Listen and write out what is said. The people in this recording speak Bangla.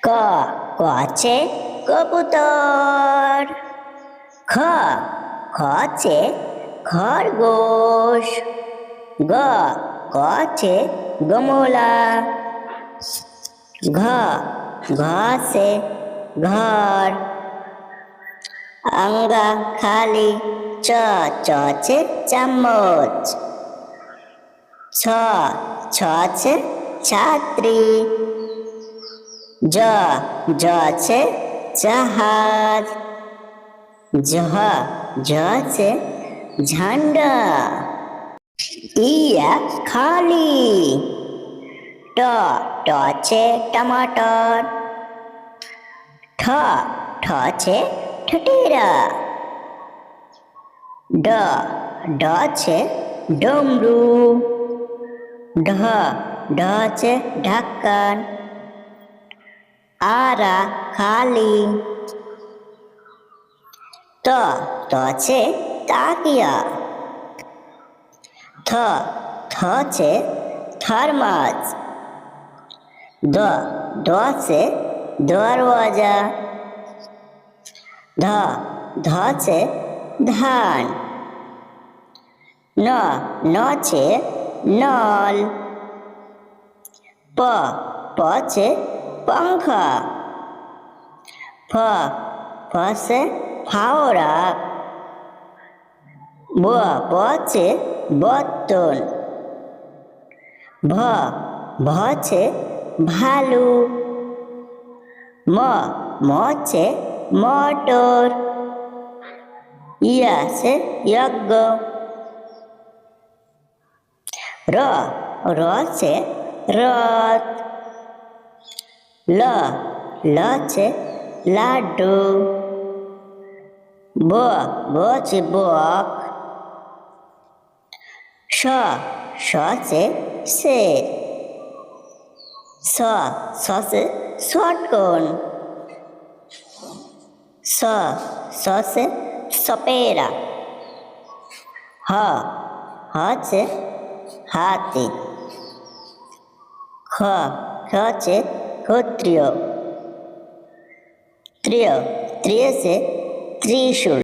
ক ক আছে কবুতর। খ খ আছে খরগোশ। গ গ আছে গমলা। ঘ ঘ আছে ঘর। আঙ্গা খালি। চ চ আছে চামচ। ছ ছ আছে ছাত্রী। জ জ আছে জাহাজ। ঝ ঝ আছে ঝান্ডা। ইয়া খালি। ট ট আছে টমাটর। ঠ ঠ আছে ঠটেরা। ড ড আছে ডমরু। ঢ ঢ আছে ঢাকান। আরা খালি। ত ত আছে তাকিয়া। থ থ আছে থার্মাস। দ দ আছে দরওয়াজা। ধ ধ আছে ধান। ন ন আছে নল। প প আছে पंखा। फ फ से फावड़ा। ब ब से बर्तन। भ भ से भालू। म म से मोटर। या से यज्ञ। र र से रथ। ल ल से लाडू। ब ब से बक। श श से शेर। स स से शॉटगन। स स से सपेरा। ह ह से हाथी। ख ख से क्षत्रिय। त्र्य त्र्य से त्रिशूल।